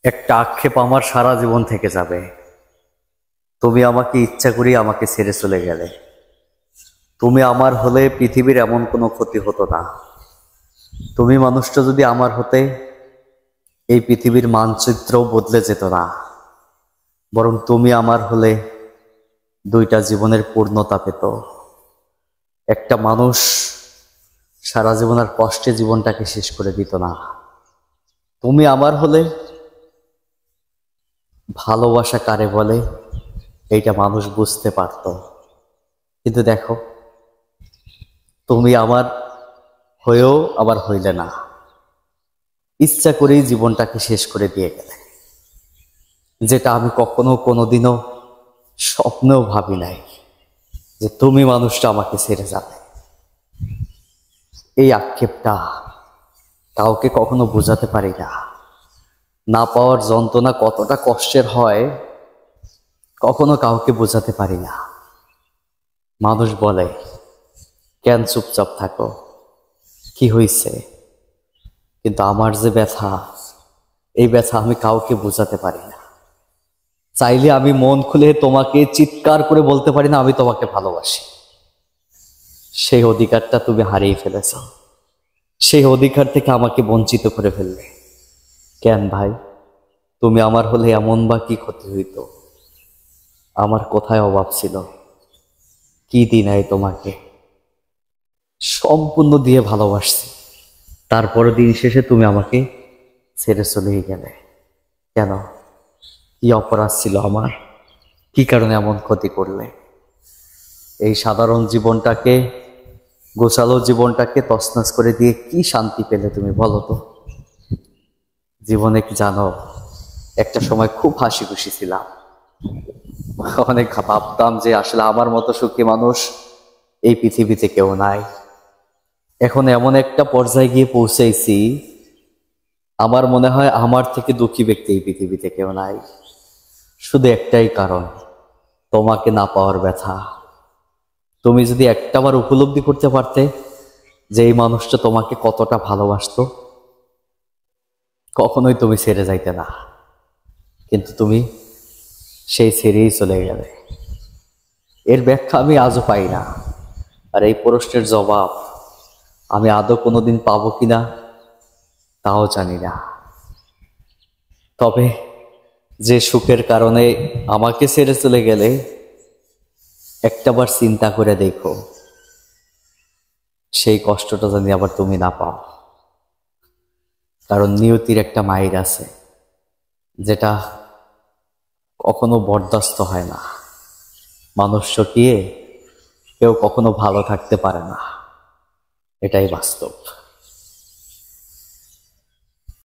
একটা আক্ষেপ আমার সারা জীবন থেকে যাবে। তুমি আমাকে ইচ্ছা করি আমাকে ছেড়ে চলে গেলে। তুমি আমার হলে পৃথিবীর এমন কোনো ক্ষতি হতো না। তুমি মানুষটা যদি আমার হতে, এই পৃথিবীর মানচিত্র বদলে যেত না। বরং তুমি আমার হলে দুইটা জীবনের পূর্ণতা পেত। একটা মানুষ সারা জীবন আর কষ্টে জীবনটাকে শেষ করে দিত না। তুমি আমার হলে ভালোবাসা কারে বলে এইটা মানুষ বুঝতে পারত। কিন্তু দেখো, তুমি আমার হয়েও আবার হইলে না, ইচ্ছা করেই জীবনটাকে শেষ করে দিয়ে গেলে, যেটা আমি কখনো কোনোদিনও স্বপ্নেও ভাবি নাই যে তুমি মানুষটা আমাকে ছেড়ে যাবে। এই আক্ষেপটা কাউকে কখনো বোঝাতে পারি না। না পাওয়ার যন্ত্রণা কতটা কষ্টের হয় কখনো কাউকে বোঝাতে পারি না। মানুষ বলে, কেন চুপচাপ থাকো, কি হইছে? কিন্তু আমার যে ব্যথা, এই ব্যথা আমি কাউকে বোঝাতে পারি না। চাইলে আমি মন খুলে তোমাকে চিৎকার করে বলতে পারি না আমি তোমাকে ভালোবাসি। সেই অধিকারটা তুমি হারিয়ে ফেলেছ। সেই অধিকার থেকে আমাকে বঞ্চিত করে ফেললে। কেন ভাই? তুমি আমার হলে এমন বা কি ক্ষতি হইত? আমার কোথায় অভাব ছিল? কি দিনাই তোমাকে সম্পূর্ণ দিয়ে ভালোবাসছি, তারপরে দিন শেষে তুমি আমাকে ছেড়ে চলেই গেলে। কেন? কি অপরাধ ছিল আমার? কি কারণে এমন ক্ষতি করলে? এই সাধারণ জীবনটাকে, গোছালো জীবনটাকে তছনছ করে দিয়ে কি শান্তি পেলে তুমি বলো তো? জীবনে কি জানো, একটা সময় খুব হাসি খুশি ছিলাম। অনেক ভাবতাম যে আসলে আমার মতো সুখী মানুষ এই পৃথিবীতে কেউ নাই। এখন এমন একটা পর্যায়ে গিয়ে পৌঁছেছি, আমার মনে হয় আমার থেকে দুঃখী ব্যক্তি এই পৃথিবীতে কেউ নাই। শুধু একটাই কারণ, তোমাকে না পাওয়ার ব্যথা। তুমি যদি একটাবার উপলব্ধি করতে পারতে যে এই মানুষটা তোমাকে কতটা ভালোবাসতো, কখনোই তুমি ছেড়ে যাইতে না। কিন্তু তুমি সেই ছেড়েই চলে গেলে। এর ব্যাখ্যা আমি আজও পাই না। আর এই প্রশ্নের জবাব আমি আদৌ কোনোদিন পাবো কিনা তাও জানি না। তবে যে সুখের কারণে আমাকে ছেড়ে চলে গেলে, একটাবার চিন্তা করে দেখো, সেই কষ্টটা জানি আবার তুমি না পাও। কারণ নিয়তির একটা মাইর আছে, যেটা কখনো বরদাস্ত হয় না। মানুষ চটিয়ে কেউ কখনো ভালো থাকতে পারে না, এটাই বাস্তব।